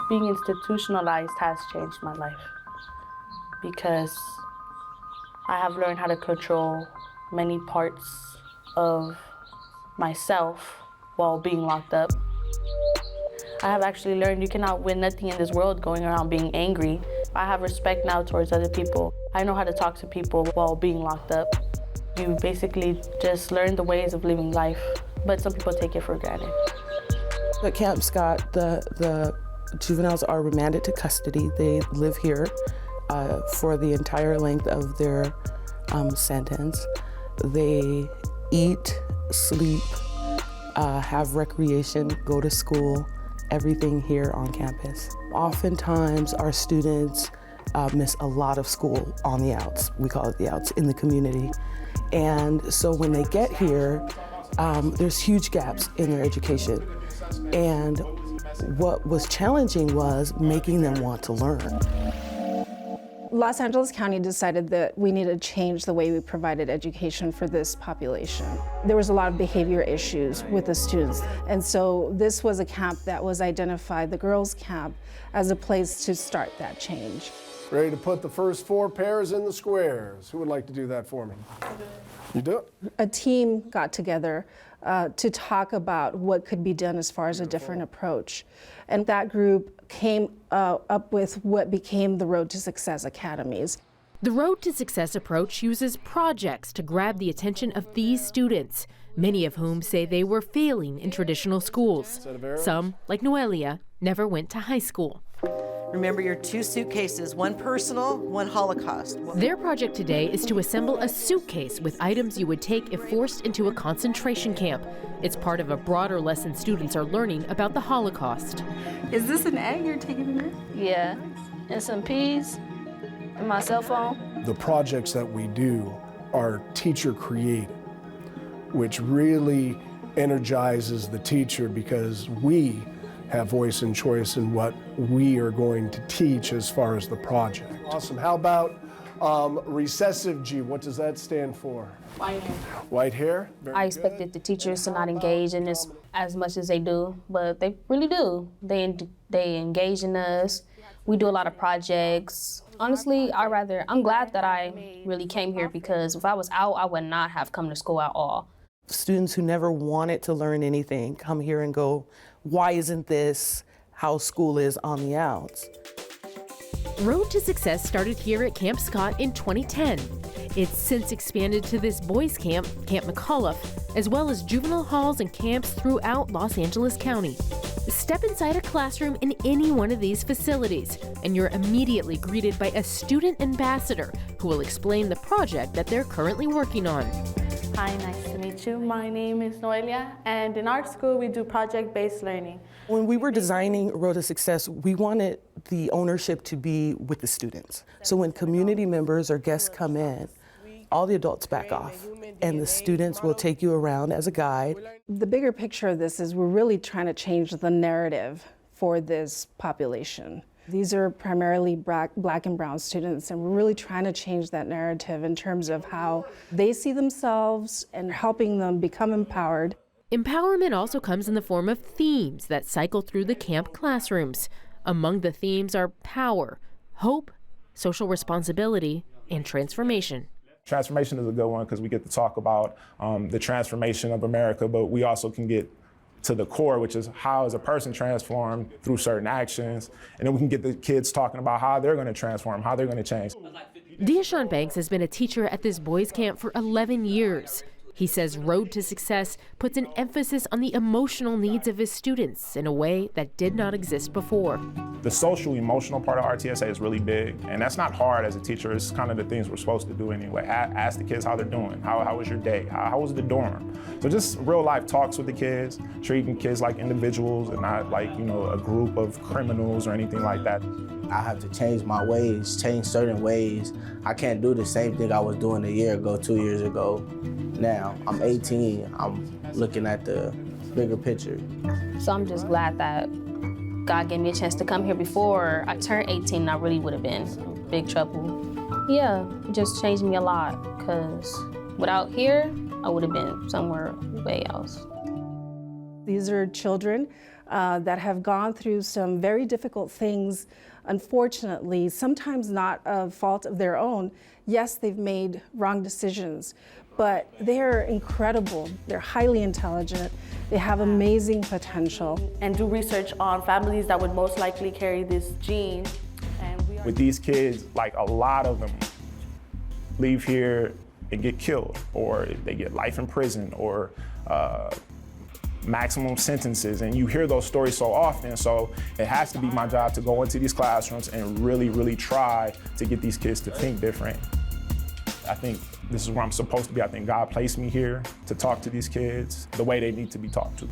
Being institutionalized has changed my life because I have learned how to control many parts of myself while being locked up. I have actually learned you cannot win nothing in this world going around being angry. I have respect now towards other people. I know how to talk to people while being locked up. You basically just learn the ways of living life, but some people take it for granted. At Camp Scott, the juveniles are remanded to custody. They live here for the entire length of their sentence. They eat, sleep, have recreation, go to school, everything here on campus. Oftentimes, our students miss a lot of school on the outs. We call it the outs, in the community. And so when they get here, there's huge gaps in their education. And what was challenging was making them want to learn. Los Angeles County decided that we needed to change the way we provided education for this population. There was a lot of behavior issues with the students, and so this was a camp that was identified, the girls' camp, as a place to start that change. Ready to put the first 4 pairs in the squares. Who would like to do that for me? You do it? A team got together to talk about what could be done as far as a different approach. And that group came up with what became the Road to Success Academies. The Road to Success approach uses projects to grab the attention of these students, many of whom say they were failing in traditional schools. Some, like Noelia, never went to high school. Remember your 2 suitcases, one personal, one Holocaust. Their project today is to assemble a suitcase with items you would take if forced into a concentration camp. It's part of a broader lesson students are learning about the Holocaust. Is this an egg you're taking in there? Yeah, and some peas, and my cell phone. The projects that we do are teacher created, which really energizes the teacher because we have voice and choice in what we are going to teach as far as the project. Awesome. How about recessive G? What does that stand for? White hair. White hair? Very I expected the teachers to not engage in this as much as they do, but they really do. They engage in us. We do a lot of projects. Honestly, I'm glad that I really came here because if I was out, I would not have come to school at all. Students who never wanted to learn anything come here and go, why isn't this how school is on the outs? Road to Success started here at Camp Scott in 2010. It's since expanded to this boys' camp, Camp McAuliffe, as well as juvenile halls and camps throughout Los Angeles County. Step inside a classroom in any one of these facilities, and you're immediately greeted by a student ambassador who will explain the project that they're currently working on. Hi, nice to meet you. My name is Noelia, and in our school we do project-based learning. When we were designing Road to Success, we wanted the ownership to be with the students. So when community members or guests come in, all the adults back off, and the students will take you around as a guide. The bigger picture of this is we're really trying to change the narrative for this population. These are primarily black and brown students, and we're really trying to change that narrative in terms of how they see themselves and helping them become empowered. Empowerment also comes in the form of themes that cycle through the camp classrooms. Among the themes are power, hope, social responsibility, and transformation. Transformation is a good one because we get to talk about the transformation of America, but we also can get to the core, which is how is a person transformed through certain actions. And then we can get the kids talking about how they're going to transform, how they're going to change. Diashawn Banks has been a teacher at this boys' camp for 11 years. He says Road to Success puts an emphasis on the emotional needs of his students in a way that did not exist before. The social emotional part of RTSA is really big, and that's not hard as a teacher. It's kind of the things we're supposed to do anyway. Ask the kids how they're doing. How was your day? How was the dorm? So just real life talks with the kids, treating kids like individuals and not like, a group of criminals or anything like that. I have to change my ways, change certain ways. I can't do the same thing I was doing a year ago, 2 years ago. Now, I'm 18, I'm looking at the bigger picture. So I'm just glad that God gave me a chance to come here before I turned 18. I really would have been in big trouble. Yeah, it just changed me a lot, because without here, I would have been somewhere way else. These are children that have gone through some very difficult things, unfortunately, sometimes not a fault of their own. Yes, they've made wrong decisions, but they're incredible. They're highly intelligent. They have amazing potential. And do research on families that would most likely carry this gene. With these kids, like a lot of them leave here and get killed, or they get life in prison, or maximum sentences, and you hear those stories so often, so it has to be my job to go into these classrooms and really, really try to get these kids to think different. I think this is where I'm supposed to be. I think God placed me here to talk to these kids the way they need to be talked to.